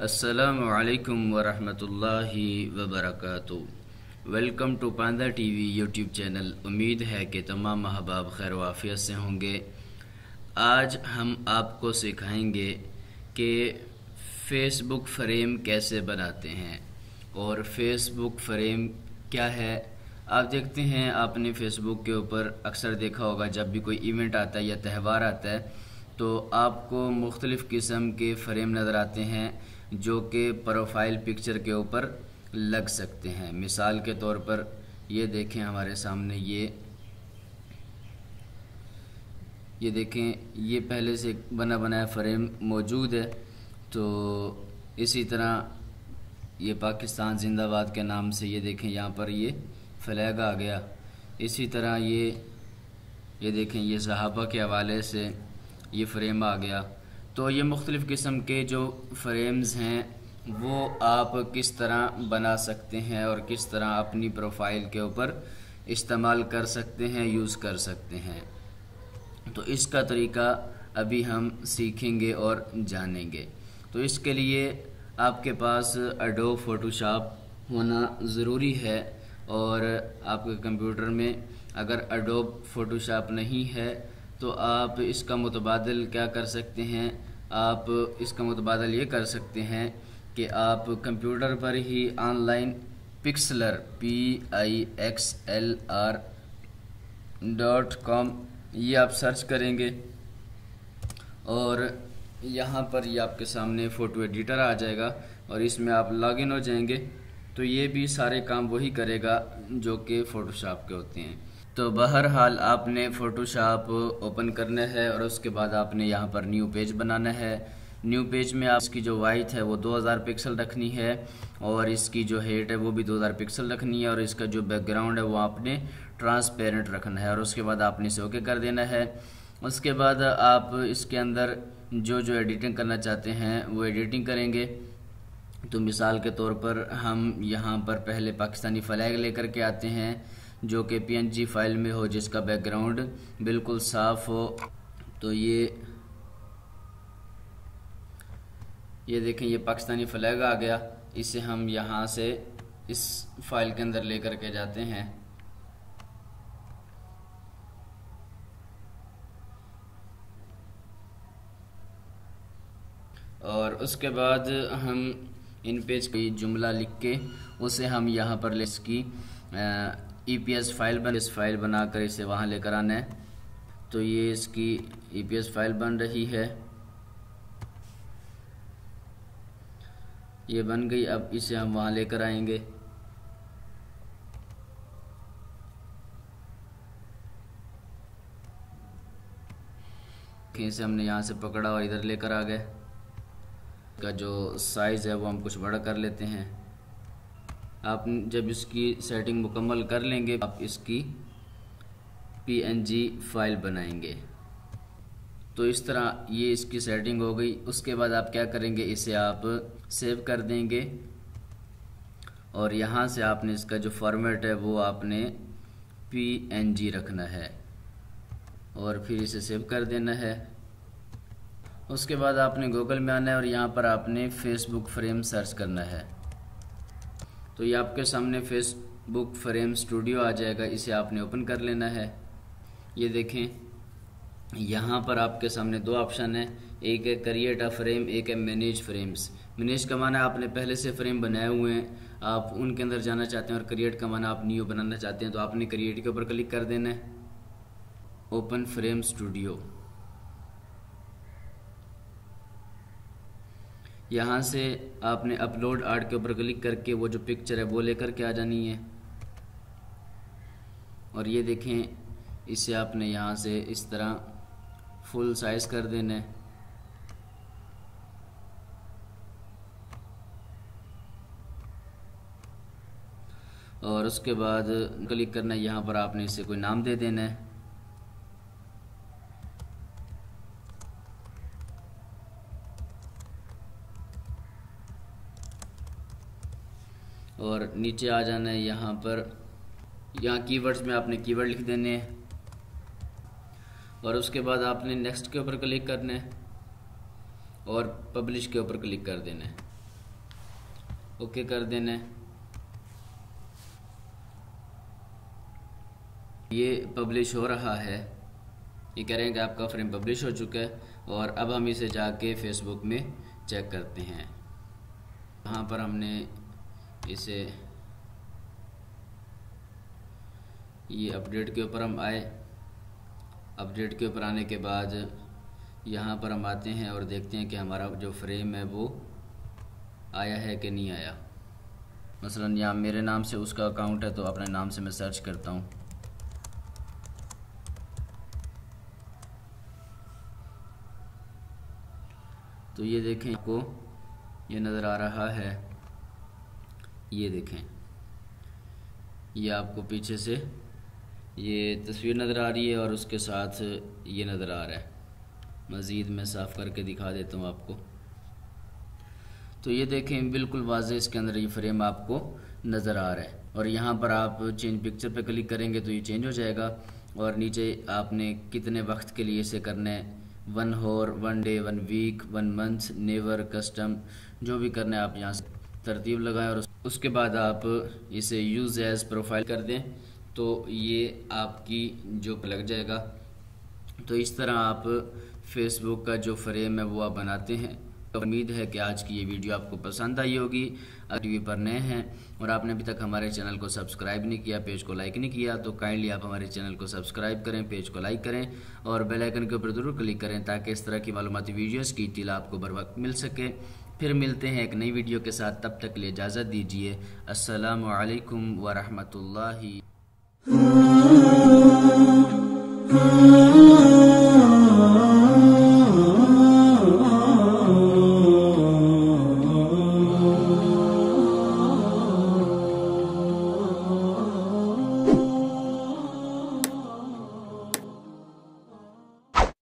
अस्सलामुअलैकुम वरहमतुल्लाहि वबरकातुहू। Welcome to पांदा टीवी यूट्यूब चैनल। उम्मीद है कि तमाम अहबाब खैर वाफियत से होंगे। आज हम आपको सिखाएंगे कि फ़ेसबुक फ्रेम कैसे बनाते हैं और फ़ेसबुक फ्रेम क्या है। आप देखते हैं, आपने फ़ेसबुक के ऊपर अक्सर देखा होगा, जब भी कोई इवेंट आता है या त्यौहार आता है तो आपको मुख्तलिफ़ किस्म के फ्रेम नज़र आते हैं जो कि प्रोफाइल पिक्चर के ऊपर लग सकते हैं। मिसाल के तौर पर ये देखें, हमारे सामने ये देखें, ये पहले से बना बनाया फ्रेम मौजूद है। तो इसी तरह ये पाकिस्तान जिंदाबाद के नाम से ये देखें, यहाँ पर ये फ्लैग आ गया। इसी तरह ये देखें, ये सहाबा के हवाले से ये फ्रेम आ गया। तो ये मुख्तलिफ़ किस्म के जो फ्रेम्स हैं वो आप किस तरह बना सकते हैं और किस तरह अपनी प्रोफाइल के ऊपर इस्तेमाल कर सकते हैं, यूज़ कर सकते हैं। तो इसका तरीका अभी हम सीखेंगे और जानेंगे। तो इसके लिए आपके पास एडोब फोटोशॉप होना ज़रूरी है, और आपके कंप्यूटर में अगर एडोब फोटोशॉप नहीं है तो आप इसका मुतबादिल क्या कर सकते हैं, आप इसका मुतबादिल ये कर सकते हैं कि आप कंप्यूटर पर ही ऑनलाइन पिक्सलर PIXLR.com ये आप सर्च करेंगे और यहाँ पर ये आपके सामने फ़ोटो एडिटर आ जाएगा और इसमें आप लॉगिन हो जाएंगे। तो ये भी सारे काम वही करेगा जो कि फ़ोटोशॉप के होते हैं। तो बहरहाल आपने फ़ोटोशॉप ओपन करना है और उसके बाद आपने यहाँ पर न्यू पेज बनाना है। न्यू पेज में आप इसकी जो वाइट है वो 2000 पिक्सल रखनी है और इसकी जो हाइट है वो भी 2000 पिक्सल रखनी है और इसका जो बैकग्राउंड है वो आपने ट्रांसपेरेंट रखना है और उसके बाद आपने इसे ओके कर देना है। उसके बाद आप इसके अंदर जो जो एडिटिंग करना चाहते हैं वो एडिटिंग करेंगे। तो मिसाल के तौर पर हम यहाँ पर पहले पाकिस्तानी फ्लैग लेकर के आते हैं जो कि PNG फाइल में हो, जिसका बैकग्राउंड बिल्कुल साफ हो। तो ये देखें, ये पाकिस्तानी फ्लैग आ गया। इसे हम यहाँ से इस फाइल के अंदर लेकर के जाते हैं और उसके बाद हम इन पेज की जुमला लिख के उसे हम यहाँ पर ले इसकी EPS फाइल बनाकर इसे वहाँ लेकर आना है। तो ये इसकी EPS फाइल बन रही है, ये बन गई। अब इसे हम वहाँ लेकर आएंगे। इसे हमने यहाँ से पकड़ा और इधर लेकर आ गए। का जो साइज़ है वो हम कुछ बड़ा कर लेते हैं। आप जब इसकी सेटिंग मुकम्मल कर लेंगे आप इसकी PNG फाइल बनाएंगे। तो इस तरह ये इसकी सेटिंग हो गई। उसके बाद आप क्या करेंगे, इसे आप सेव कर देंगे और यहाँ से आपने इसका जो फॉर्मेट है वो आपने PNG रखना है और फिर इसे सेव कर देना है। उसके बाद आपने गूगल में आना है और यहाँ पर आपने फ़ेसबुक फ्रेम सर्च करना है। तो ये आपके सामने फ़ेसबुक फ्रेम स्टूडियो आ जाएगा, इसे आपने ओपन कर लेना है। ये देखें, यहाँ पर आपके सामने दो ऑप्शन है, एक है क्रिएट अ फ्रेम, एक है मैनेज फ्रेम्स। मैनेज का माना आपने पहले से फ्रेम बनाए हुए हैं, आप उनके अंदर जाना चाहते हैं, और क्रिएट का माना आप न्यू बनाना चाहते हैं। तो आपने क्रिएट के ऊपर क्लिक कर देना है, ओपन फ्रेम स्टूडियो। यहाँ से आपने अपलोड आर्ट के ऊपर क्लिक करके वो जो पिक्चर है वो लेकर के आ जानी है और ये देखें, इसे आपने यहाँ से इस तरह फुल साइज कर देना है। और उसके बाद क्लिक करना है, यहाँ पर आपने इसे कोई नाम दे देना है। और नीचे आ जाना है, यहाँ कीवर्ड्स में आपने कीवर्ड लिख देने हैं और उसके बाद आपने नेक्स्ट के ऊपर क्लिक करना है और पब्लिश के ऊपर क्लिक कर देना है। ओके कर देना है। ये पब्लिश हो रहा है, ये कह रहे हैं कि आपका फ्रेम पब्लिश हो चुका है। और अब हम इसे जाके फेसबुक में चेक करते हैं। यहाँ पर हमने इसे, ये अपडेट के ऊपर हम आए। अपडेट के ऊपर आने के बाद यहाँ पर हम आते हैं और देखते हैं कि हमारा जो फ्रेम है वो आया है कि नहीं आया। मसलन यहाँ मेरे नाम से उसका अकाउंट है तो अपने नाम से मैं सर्च करता हूँ। तो ये देखें, आपको ये नज़र आ रहा है, ये देखें, ये आपको पीछे से ये तस्वीर नज़र आ रही है और उसके साथ ये नज़र आ रहा है। मज़ीद मैं साफ़ करके दिखा देता हूँ आपको। तो ये देखें, बिल्कुल वाज़ेह इसके अंदर ये फ्रेम आपको नज़र आ रहा है। और यहाँ पर आप चेंज पिक्चर पे क्लिक करेंगे तो ये चेंज हो जाएगा। और नीचे आपने कितने वक्त के लिए इसे करना है, 1 hour, 1 day, 1 week, 1 month, never, custom, जो भी करना है आप यहाँ से तरतीब लगाएं। और उसके बाद आप इसे यूज़ एज प्रोफाइल कर दें तो ये आपकी जो लग जाएगा। तो इस तरह आप फेसबुक का जो फ्रेम है वो आप बनाते हैं। तो उम्मीद है कि आज की ये वीडियो आपको पसंद आई होगी। अगर टीवी पर नए हैं और आपने अभी तक हमारे चैनल को सब्सक्राइब नहीं किया, पेज को लाइक नहीं किया, तो काइंडली आप हमारे चैनल को सब्सक्राइब करें, पेज को लाइक करें और बेल आइकन के ऊपर ज़रूर क्लिक करें ताकि इस तरह की मालूमाती वीडियोज़ की इत्तला आपको बर वक्त मिल सके। फिर मिलते हैं एक नई वीडियो के साथ, तब तक के लिए इजाज़त दीजिए। अस्सलामु अलैकुम व रहमतुल्लाहि।